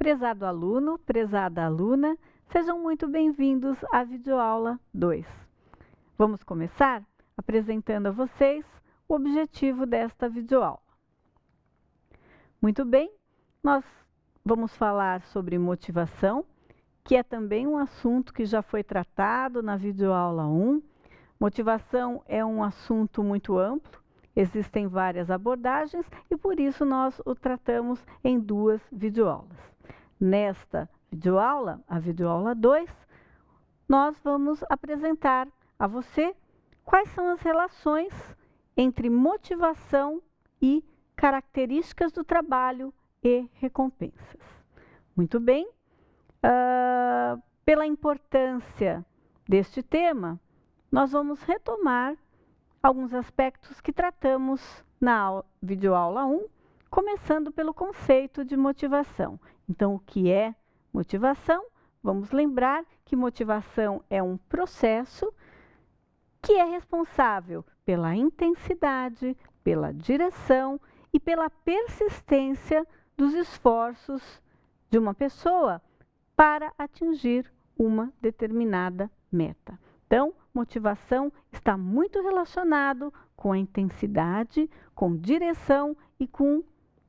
Prezado aluno, prezada aluna, sejam muito bem-vindos à videoaula 2. Vamos começar apresentando a vocês o objetivo desta videoaula. Muito bem, nós vamos falar sobre motivação, que é também um assunto que já foi tratado na videoaula 1. Motivação é um assunto muito amplo, existem várias abordagens e por isso nós o tratamos em 2 videoaulas. Nesta videoaula, a videoaula 2, nós vamos apresentar a você quais são as relações entre motivação e características do trabalho e recompensas. Muito bem, pela importância deste tema, nós vamos retomar alguns aspectos que tratamos na videoaula 1, começando pelo conceito de motivação. Então, o que é motivação? Vamos lembrar que motivação é um processo que é responsável pela intensidade, pela direção e pela persistência dos esforços de uma pessoa para atingir uma determinada meta. Então, motivação está muito relacionado com a intensidade, com direção e com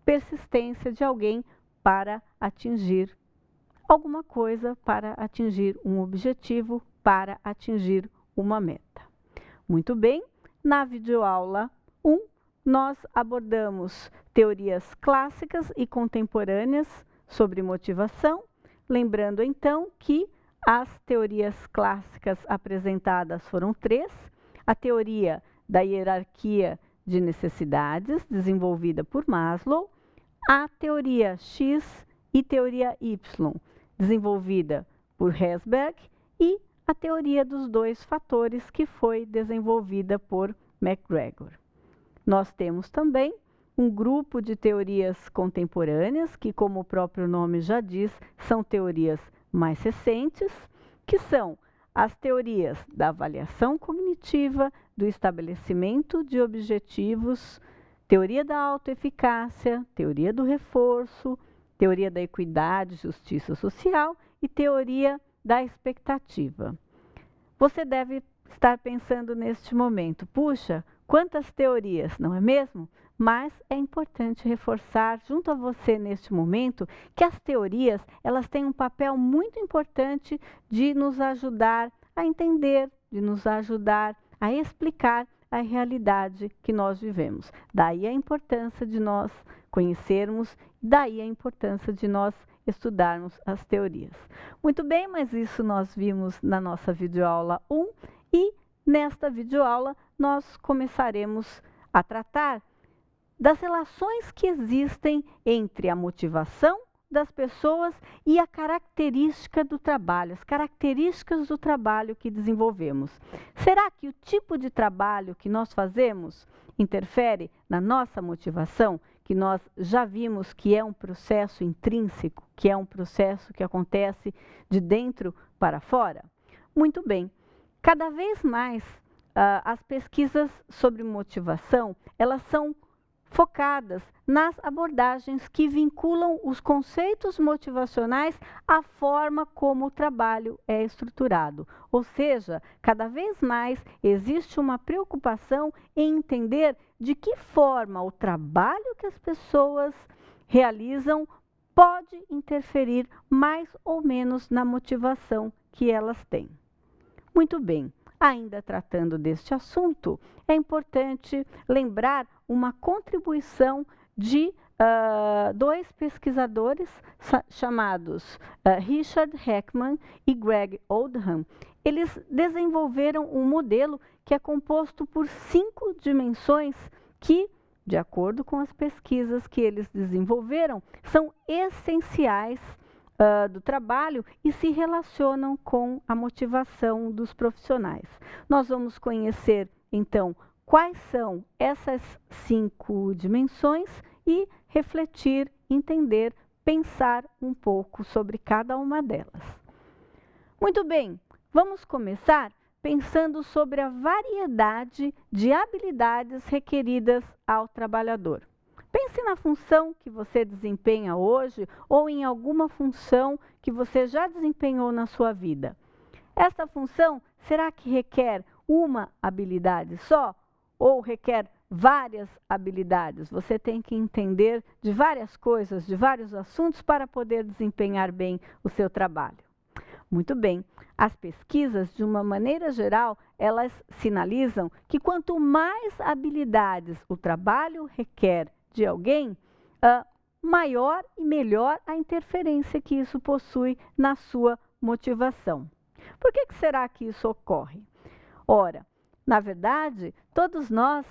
persistência de alguém para atingir alguma coisa, para atingir um objetivo, para atingir uma meta. Muito bem, na videoaula 1, nós abordamos teorias clássicas e contemporâneas sobre motivação, lembrando então que as teorias clássicas apresentadas foram 3, a teoria da hierarquia de necessidades, desenvolvida por Maslow, a teoria X e teoria Y, desenvolvida por Herzberg, e a teoria dos 2 fatores, que foi desenvolvida por McGregor. Nós temos também um grupo de teorias contemporâneas, que, como o próprio nome já diz, são teorias mais recentes, que são as teorias da avaliação cognitiva, do estabelecimento de objetivos, teoria da autoeficácia, teoria do reforço, teoria da equidade e justiça social e teoria da expectativa. Você deve estar pensando neste momento, puxa, quantas teorias, não é mesmo? Mas é importante reforçar junto a você neste momento que as teorias, elas têm um papel muito importante de nos ajudar a entender, de nos ajudar a explicar a realidade que nós vivemos. Daí a importância de nós conhecermos, daí a importância de nós estudarmos as teorias. Muito bem, mas isso nós vimos na nossa videoaula 1 e nesta videoaula nós começaremos a tratar das relações que existem entre a motivação das pessoas e a característica do trabalho, as características do trabalho que desenvolvemos. Será que o tipo de trabalho que nós fazemos interfere na nossa motivação, que nós já vimos que é um processo intrínseco, que é um processo que acontece de dentro para fora? Muito bem, cada vez mais as pesquisas sobre motivação, elas são focadas nas abordagens que vinculam os conceitos motivacionais à forma como o trabalho é estruturado. Ou seja, cada vez mais existe uma preocupação em entender de que forma o trabalho que as pessoas realizam pode interferir mais ou menos na motivação que elas têm. Muito bem. Ainda tratando deste assunto, é importante lembrar uma contribuição de 2 pesquisadores chamados Richard Heckman e Greg Oldham. Eles desenvolveram um modelo que é composto por 5 dimensões que, de acordo com as pesquisas que eles desenvolveram, são essenciais do trabalho e se relacionam com a motivação dos profissionais. Nós vamos conhecer, então, quais são essas 5 dimensões e refletir, entender, pensar um pouco sobre cada uma delas. Muito bem, vamos começar pensando sobre a variedade de habilidades requeridas ao trabalhador. Pense na função que você desempenha hoje ou em alguma função que você já desempenhou na sua vida. Essa função, será que requer uma habilidade só ou requer várias habilidades? Você tem que entender de várias coisas, de vários assuntos para poder desempenhar bem o seu trabalho. Muito bem, as pesquisas, de uma maneira geral, elas sinalizam que quanto mais habilidades o trabalho requer de alguém, maior e melhor a interferência que isso possui na sua motivação. Por que será que isso ocorre? Ora, na verdade, todos nós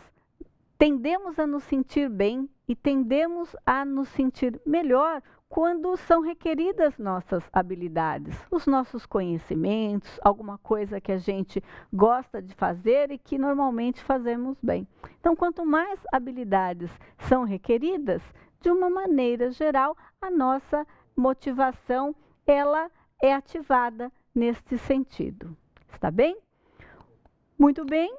tendemos a nos sentir bem e tendemos a nos sentir melhor quando são requeridas nossas habilidades, os nossos conhecimentos, alguma coisa que a gente gosta de fazer e que normalmente fazemos bem. Então, quanto mais habilidades são requeridas, de uma maneira geral, a nossa motivação ela é ativada neste sentido. Está bem? Muito bem.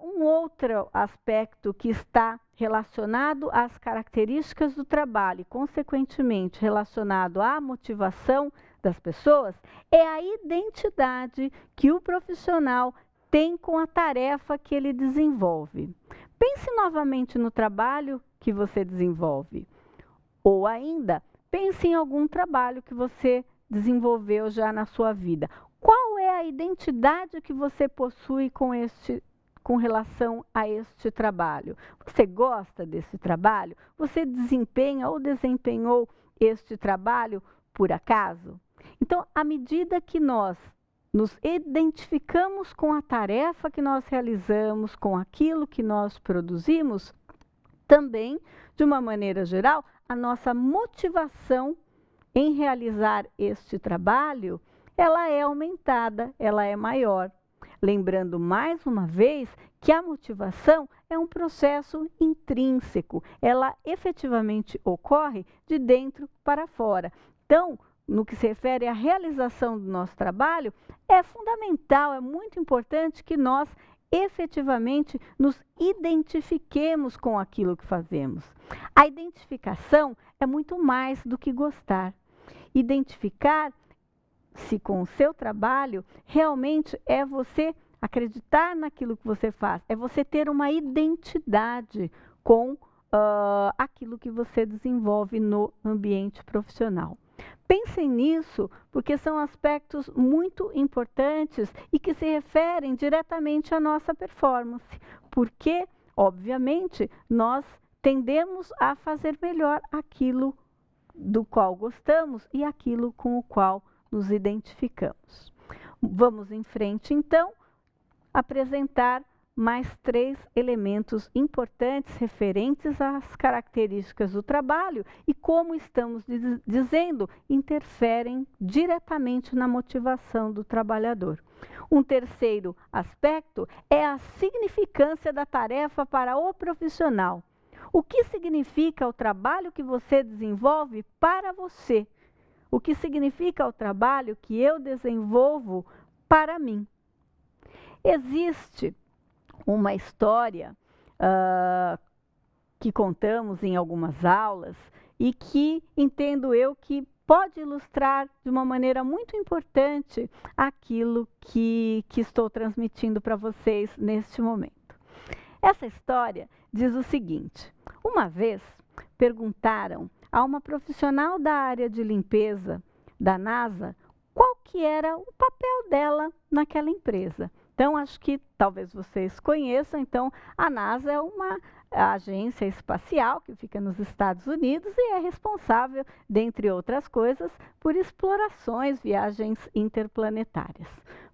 Um outro aspecto que está relacionado às características do trabalho e, consequentemente, relacionado à motivação das pessoas, é a identidade que o profissional tem com a tarefa que ele desenvolve. Pense novamente no trabalho que você desenvolve. Ou ainda, pense em algum trabalho que você desenvolveu já na sua vida. Qual é a identidade que você possui com relação a este trabalho? Você gosta desse trabalho? Você desempenha ou desempenhou este trabalho por acaso? Então, à medida que nós nos identificamos com a tarefa que nós realizamos, com aquilo que nós produzimos, também, de uma maneira geral, a nossa motivação em realizar este trabalho, ela é aumentada, ela é maior. Lembrando mais uma vez que a motivação é um processo intrínseco, ela efetivamente ocorre de dentro para fora. Então, no que se refere à realização do nosso trabalho, é fundamental, é muito importante que nós efetivamente nos identifiquemos com aquilo que fazemos. A identificação é muito mais do que gostar. Identificar-se com o seu trabalho realmente é você acreditar naquilo que você faz, é você ter uma identidade com aquilo que você desenvolve no ambiente profissional. Pensem nisso, porque são aspectos muito importantes e que se referem diretamente à nossa performance, porque, obviamente, nós tendemos a fazer melhor aquilo do qual gostamos e aquilo com o qual nos identificamos. Vamos em frente, então, apresentar mais 3 elementos importantes referentes às características do trabalho e, como estamos dizendo, interferem diretamente na motivação do trabalhador. Um terceiro aspecto é a significância da tarefa para o profissional. O que significa o trabalho que você desenvolve para você? O que significa o trabalho que eu desenvolvo para mim? Existe uma história que contamos em algumas aulas e que entendo eu que pode ilustrar de uma maneira muito importante aquilo que estou transmitindo para vocês neste momento. Essa história diz o seguinte: uma vez perguntaram a uma profissional da área de limpeza da NASA qual que era o papel dela naquela empresa. Então, acho que talvez vocês conheçam, então, a NASA é uma agência espacial que fica nos Estados Unidos e é responsável, dentre outras coisas, por explorações, viagens interplanetárias.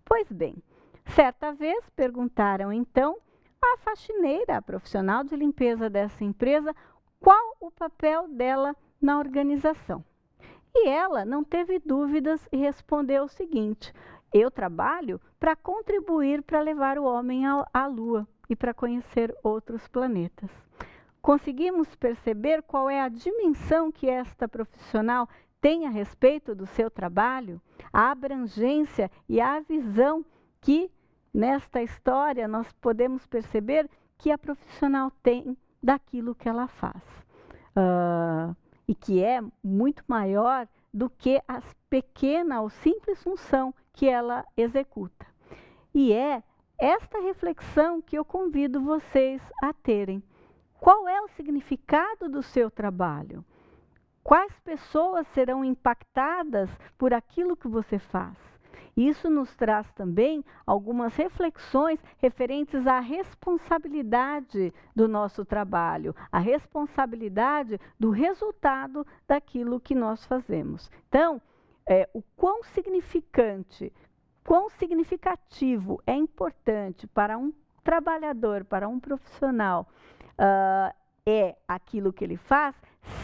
Pois bem, certa vez perguntaram, então, à faxineira, a profissional de limpeza dessa empresa, qual o papel dela na organização. E ela não teve dúvidas e respondeu o seguinte: eu trabalho para contribuir para levar o homem à Lua e para conhecer outros planetas. Conseguimos perceber qual é a dimensão que esta profissional tem a respeito do seu trabalho? A abrangência e a visão que, nesta história, nós podemos perceber que a profissional tem daquilo que ela faz. e que é muito maior do que a pequena ou simples função que ela executa. E é esta reflexão que eu convido vocês a terem. Qual é o significado do seu trabalho? Quais pessoas serão impactadas por aquilo que você faz? Isso nos traz também algumas reflexões referentes à responsabilidade do nosso trabalho, a responsabilidade do resultado daquilo que nós fazemos. Então, o quão significante, quão significativo é importante para um trabalhador, para um profissional, é aquilo que ele faz,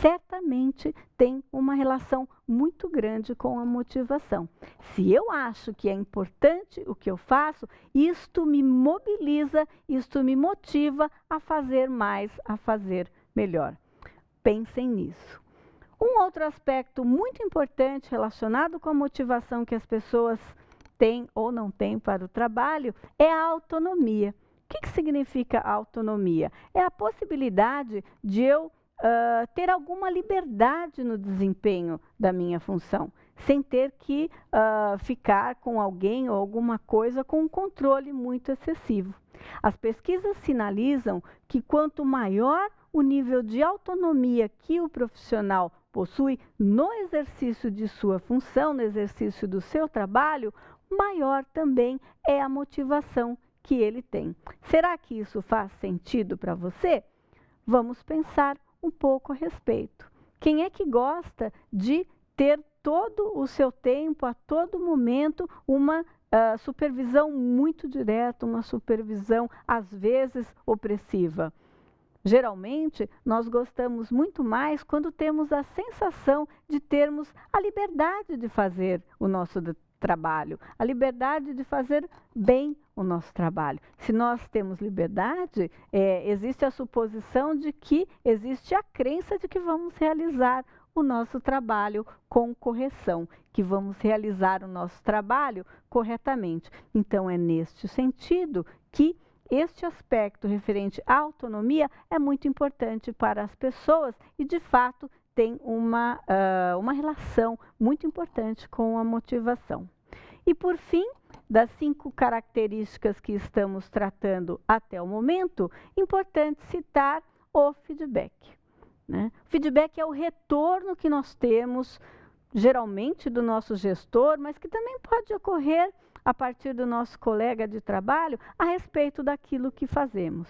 certamente tem uma relação muito grande com a motivação. Se eu acho que é importante o que eu faço, isto me mobiliza, isto me motiva a fazer mais, a fazer melhor. Pensem nisso. Um outro aspecto muito importante relacionado com a motivação que as pessoas têm ou não têm para o trabalho é a autonomia. O que significa autonomia? É a possibilidade de eu ter alguma liberdade no desempenho da minha função, sem ter que ficar com alguém ou alguma coisa com um controle muito excessivo. As pesquisas sinalizam que quanto maior o nível de autonomia que o profissional possui no exercício de sua função, no exercício do seu trabalho, maior também é a motivação que ele tem. Será que isso faz sentido para você? Vamos pensar um pouco a respeito. Quem é que gosta de ter todo o seu tempo, a todo momento, uma supervisão muito direta, uma supervisão às vezes opressiva? Geralmente, nós gostamos muito mais quando temos a sensação de termos a liberdade de fazer o nosso trabalho, a liberdade de fazer bem o nosso trabalho. Se nós temos liberdade, existe a suposição de que existe a crença de que vamos realizar o nosso trabalho com correção, que vamos realizar o nosso trabalho corretamente. Então, é neste sentido que este aspecto referente à autonomia é muito importante para as pessoas e, de fato, tem uma relação muito importante com a motivação. E, por fim, das 5 características que estamos tratando até o momento, importante citar o feedback. Né? O feedback é o retorno que nós temos, geralmente do nosso gestor, mas que também pode ocorrer a partir do nosso colega de trabalho a respeito daquilo que fazemos.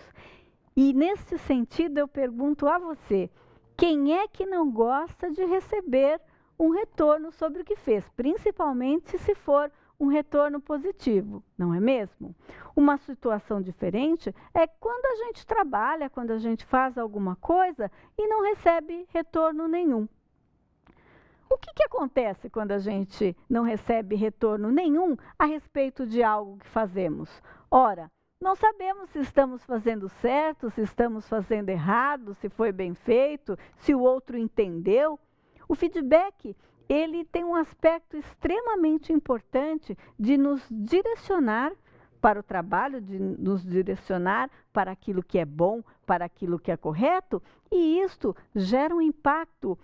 E, nesse sentido, eu pergunto a você, quem é que não gosta de receber um retorno sobre o que fez, principalmente se for um retorno positivo, não é mesmo? Uma situação diferente é quando a gente trabalha, quando a gente faz alguma coisa e não recebe retorno nenhum. O que acontece quando a gente não recebe retorno nenhum a respeito de algo que fazemos? Ora, não sabemos se estamos fazendo certo, se estamos fazendo errado, se foi bem feito, se o outro entendeu. O feedback, ele tem um aspecto extremamente importante de nos direcionar para o trabalho, de nos direcionar para aquilo que é bom, para aquilo que é correto, e isto gera um impacto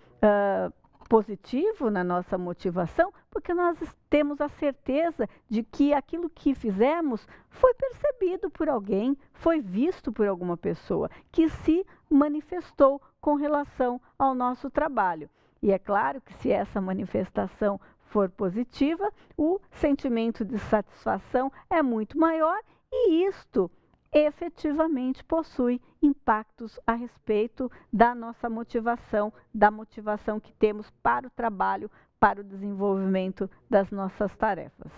positivo na nossa motivação, porque nós temos a certeza de que aquilo que fizemos foi percebido por alguém, foi visto por alguma pessoa, que se manifestou com relação ao nosso trabalho. E é claro que se essa manifestação for positiva, o sentimento de satisfação é muito maior e isto efetivamente possui impactos a respeito da nossa motivação, da motivação que temos para o trabalho, para o desenvolvimento das nossas tarefas.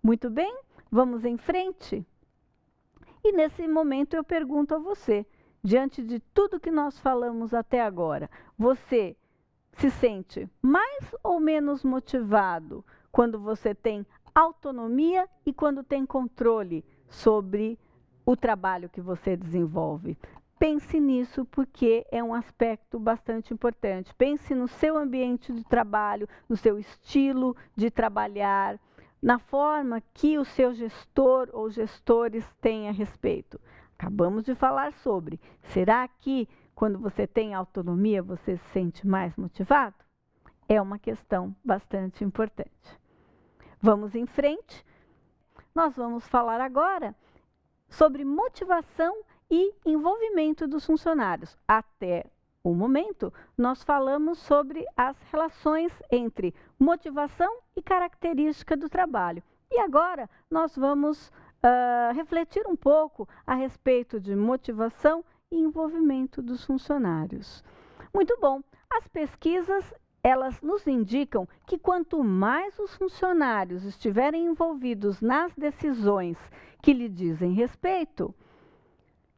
Muito bem, vamos em frente? E nesse momento eu pergunto a você, diante de tudo que nós falamos até agora, você se sente mais ou menos motivado quando você tem autonomia e quando tem controle sobre o trabalho que você desenvolve? Pense nisso porque é um aspecto bastante importante. Pense no seu ambiente de trabalho, no seu estilo de trabalhar, na forma que o seu gestor ou gestores têm a respeito. Acabamos de falar sobre. Será que quando você tem autonomia, você se sente mais motivado? É uma questão bastante importante. Vamos em frente. Nós vamos falar agora sobre motivação e envolvimento dos funcionários. Até o momento, nós falamos sobre as relações entre motivação e característica do trabalho. E agora nós vamos refletir um pouco a respeito de motivação e envolvimento dos funcionários. Muito bom. As pesquisas, elas nos indicam que quanto mais os funcionários estiverem envolvidos nas decisões que lhe dizem respeito,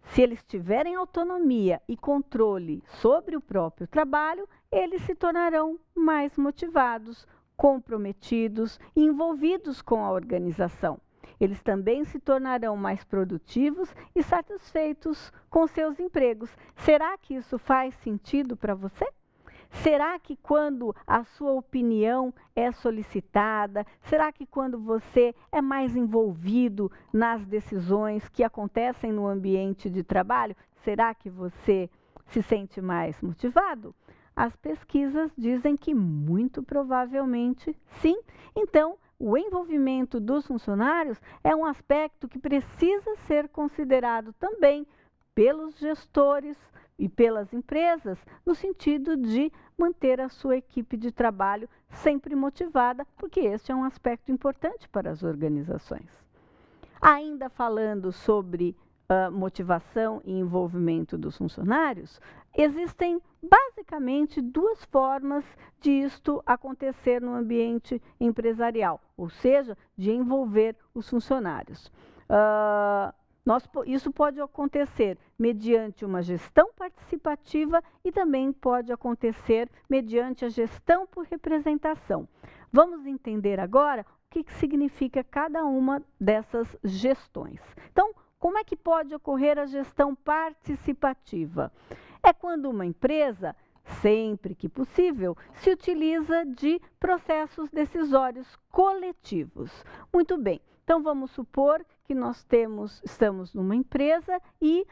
se eles tiverem autonomia e controle sobre o próprio trabalho, eles se tornarão mais motivados, comprometidos e envolvidos com a organização. Eles também se tornarão mais produtivos e satisfeitos com seus empregos. Será que isso faz sentido para você? Será que quando a sua opinião é solicitada, será que quando você é mais envolvido nas decisões que acontecem no ambiente de trabalho, será que você se sente mais motivado? As pesquisas dizem que muito provavelmente sim. Então, o envolvimento dos funcionários é um aspecto que precisa ser considerado também pelos gestores e pelas empresas, no sentido de manter a sua equipe de trabalho sempre motivada, porque este é um aspecto importante para as organizações. Ainda falando sobre motivação e envolvimento dos funcionários, existem basicamente duas formas de isto acontecer no ambiente empresarial, ou seja, de envolver os funcionários. Isso pode acontecer mediante uma gestão participativa e também pode acontecer mediante a gestão por representação. Vamos entender agora o que significa cada uma dessas gestões. Então, como é que pode ocorrer a gestão participativa? É quando uma empresa, sempre que possível, se utiliza de processos decisórios coletivos. Muito bem. Então, vamos supor que nós estamos numa empresa e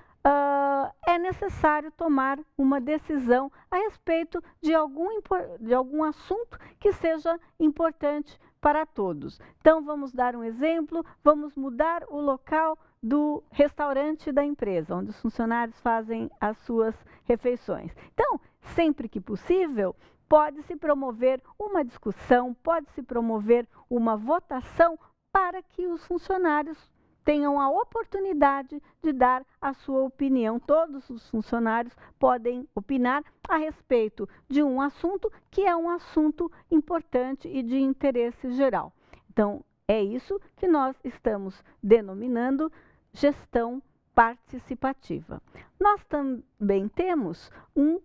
é necessário tomar uma decisão a respeito de algum assunto que seja importante para todos. Então, vamos dar um exemplo, vamos mudar o local do restaurante da empresa, onde os funcionários fazem as suas refeições. Então, sempre que possível, pode-se promover uma discussão, pode-se promover uma votação para que os funcionários tenham a oportunidade de dar a sua opinião. Todos os funcionários podem opinar a respeito de um assunto que é um assunto importante e de interesse geral. Então, é isso que nós estamos denominando gestão participativa. Nós também temos um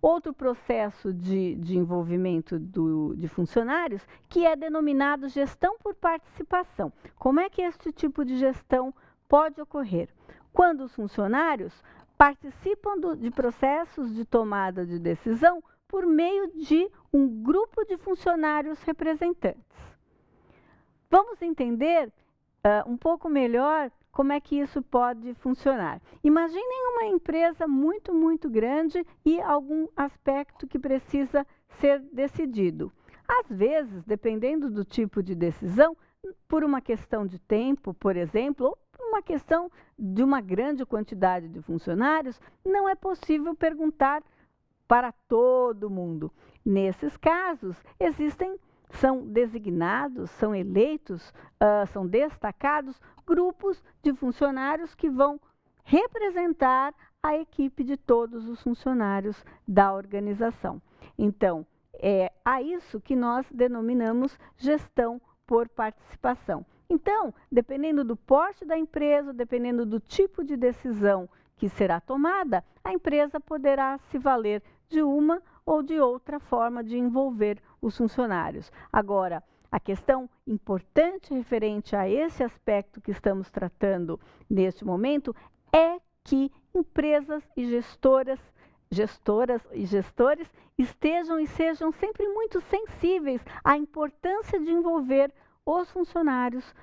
outro processo de envolvimento de funcionários, que é denominado gestão por participação. Como é que este tipo de gestão pode ocorrer? Quando os funcionários participam de processos de tomada de decisão por meio de um grupo de funcionários representantes. Vamos entender um pouco melhor como é que isso pode funcionar. Imaginem uma empresa muito, muito grande e algum aspecto que precisa ser decidido. Às vezes, dependendo do tipo de decisão, por uma questão de tempo, por exemplo, ou por uma questão de uma grande quantidade de funcionários, não é possível perguntar para todo mundo. Nesses casos, são designados, são eleitos, são destacados grupos de funcionários que vão representar a equipe de todos os funcionários da organização. Então, é a isso que nós denominamos gestão por participação. Então, dependendo do porte da empresa, dependendo do tipo de decisão que será tomada, a empresa poderá se valer de uma ou de outra forma de envolver os funcionários. Agora, a questão importante referente a esse aspecto que estamos tratando neste momento é que empresas e gestoras e gestores estejam e sejam sempre muito sensíveis à importância de envolver os funcionários,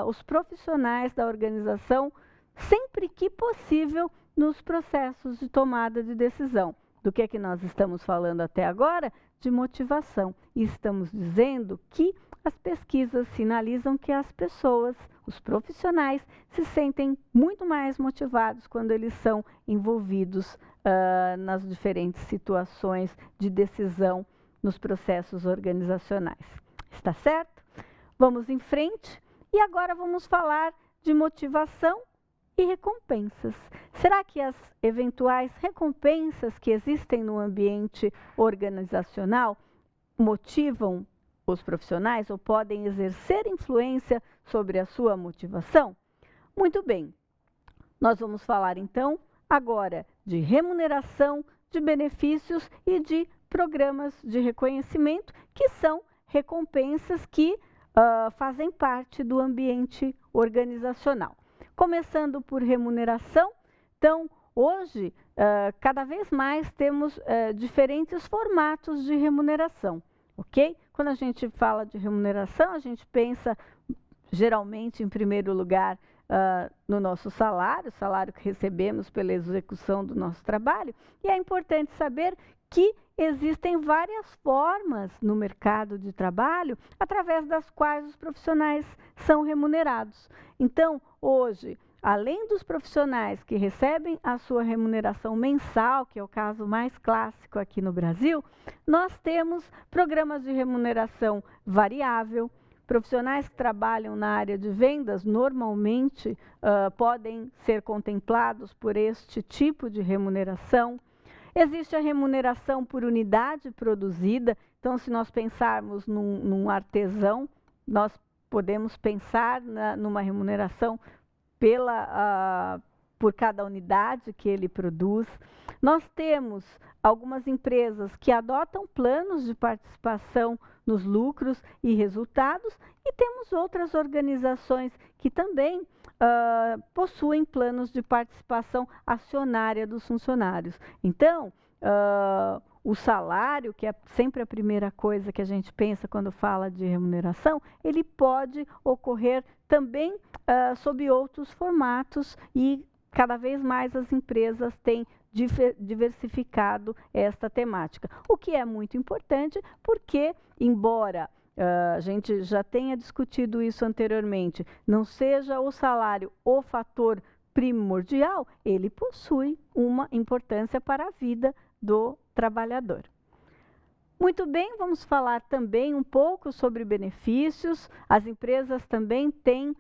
os profissionais da organização sempre que possível, nos processos de tomada de decisão. Do que nós estamos falando até agora? De motivação. E estamos dizendo que as pesquisas sinalizam que as pessoas, os profissionais, se sentem muito mais motivados quando eles são envolvidos nas diferentes situações de decisão nos processos organizacionais. Está certo? Vamos em frente e agora vamos falar de motivação e recompensas. Será que as eventuais recompensas que existem no ambiente organizacional motivam os profissionais ou podem exercer influência sobre a sua motivação? Muito bem, nós vamos falar então agora de remuneração, de benefícios e de programas de reconhecimento, que são recompensas que fazem parte do ambiente organizacional. Começando por remuneração, então, hoje, cada vez mais temos diferentes formatos de remuneração, ok? Quando a gente fala de remuneração, a gente pensa, geralmente, em primeiro lugar, no nosso salário, salário que recebemos pela execução do nosso trabalho, e é importante saber que existem várias formas no mercado de trabalho através das quais os profissionais são remunerados. Então, hoje, além dos profissionais que recebem a sua remuneração mensal, que é o caso mais clássico aqui no Brasil, nós temos programas de remuneração variável. Profissionais que trabalham na área de vendas normalmente podem ser contemplados por este tipo de remuneração. Existe a remuneração por unidade produzida. Então, se nós pensarmos num artesão, nós podemos pensar numa remuneração por cada unidade que ele produz. Nós temos algumas empresas que adotam planos de participação nos lucros e resultados, e temos outras organizações que também possuem planos de participação acionária dos funcionários. Então, o salário, que é sempre a primeira coisa que a gente pensa quando fala de remuneração, ele pode ocorrer também sob outros formatos, e cada vez mais as empresas têm diversificado esta temática. O que é muito importante, porque, embora a gente já tenha discutido isso anteriormente, não seja o salário o fator primordial, ele possui uma importância para a vida do trabalhador. Muito bem, vamos falar também um pouco sobre benefícios. As empresas também têm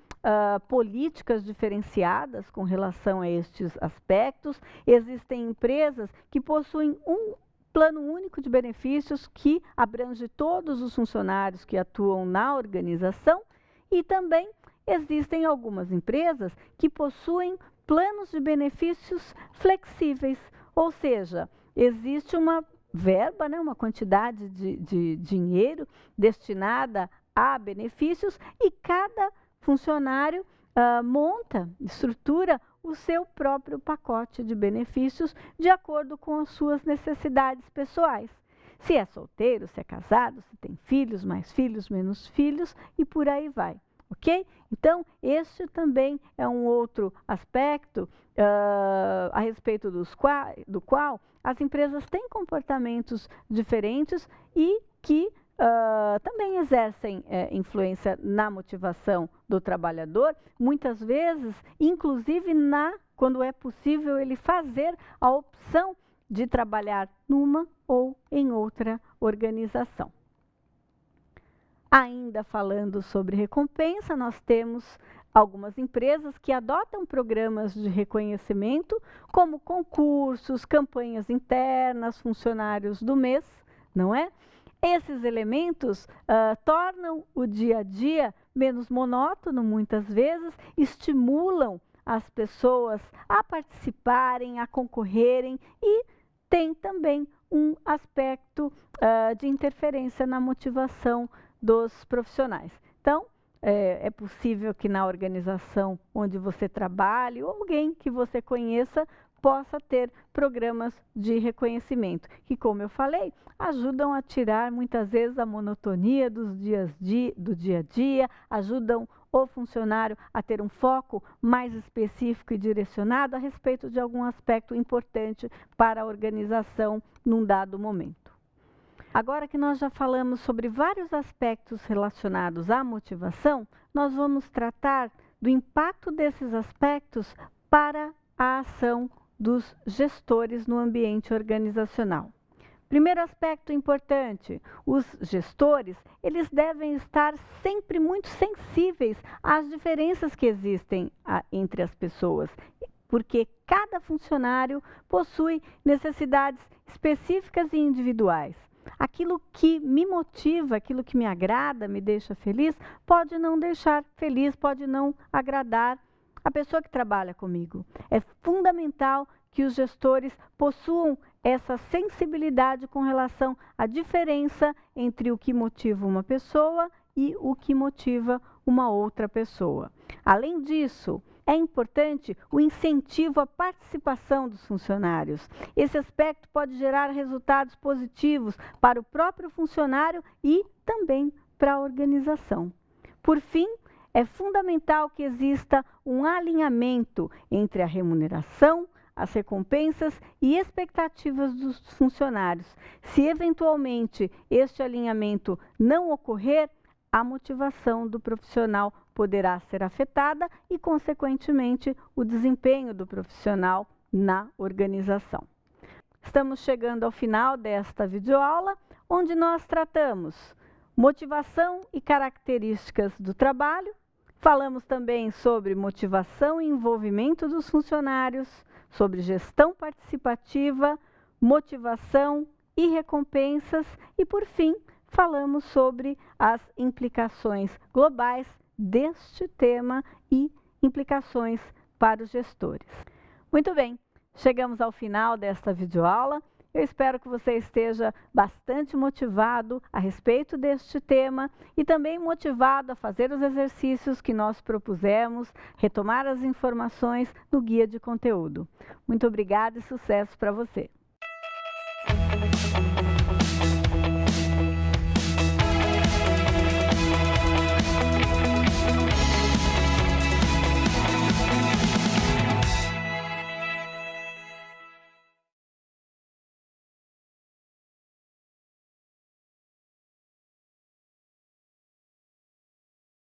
políticas diferenciadas com relação a estes aspectos. Existem empresas que possuem um plano único de benefícios que abrange todos os funcionários que atuam na organização, e também existem algumas empresas que possuem planos de benefícios flexíveis, ou seja, existe uma verba, uma quantidade de dinheiro destinada a benefícios, e cada funcionário estrutura o seu próprio pacote de benefícios de acordo com as suas necessidades pessoais. Se é solteiro, se é casado, se tem filhos, mais filhos, menos filhos, e por aí vai, ok? Então, este também é um outro aspecto a respeito do qual as empresas têm comportamentos diferentes e que também exercem influência na motivação do trabalhador, muitas vezes, inclusive quando é possível ele fazer a opção de trabalhar numa ou em outra organização. Ainda falando sobre recompensa, nós temos algumas empresas que adotam programas de reconhecimento, como concursos, campanhas internas, funcionários do mês, não é? Esses elementos tornam o dia a dia menos monótono, muitas vezes, estimulam as pessoas a participarem, a concorrerem, e tem também um aspecto de interferência na motivação dos profissionais. Então, é possível que na organização onde você trabalhe, ou alguém que você conheça, possa ter programas de reconhecimento, que, como eu falei, ajudam a tirar muitas vezes a monotonia do dia a dia, ajudam o funcionário a ter um foco mais específico e direcionado a respeito de algum aspecto importante para a organização num dado momento. Agora que nós já falamos sobre vários aspectos relacionados à motivação, nós vamos tratar do impacto desses aspectos para a ação dos gestores no ambiente organizacional. Primeiro aspecto importante, os gestores, eles devem estar sempre muito sensíveis às diferenças que existem entre as pessoas, porque cada funcionário possui necessidades específicas e individuais. Aquilo que me motiva, aquilo que me agrada, me deixa feliz, pode não deixar feliz, pode não agradar a pessoa que trabalha comigo. É fundamental que os gestores possuam essa sensibilidade com relação à diferença entre o que motiva uma pessoa e o que motiva uma outra pessoa. Além disso, é importante o incentivo à participação dos funcionários. Esse aspecto pode gerar resultados positivos para o próprio funcionário e também para a organização. Por fim, é fundamental que exista um alinhamento entre a remuneração, as recompensas e expectativas dos funcionários. Se eventualmente este alinhamento não ocorrer, a motivação do profissional poderá ser afetada e, consequentemente, o desempenho do profissional na organização. Estamos chegando ao final desta videoaula, onde nós tratamos motivação e características do trabalho, falamos também sobre motivação e envolvimento dos funcionários, sobre gestão participativa, motivação e recompensas e, por fim, falamos sobre as implicações globais deste tema e implicações para os gestores. Muito bem, chegamos ao final desta videoaula. Eu espero que você esteja bastante motivado a respeito deste tema e também motivado a fazer os exercícios que nós propusemos, retomar as informações no guia de conteúdo. Muito obrigada e sucesso para você!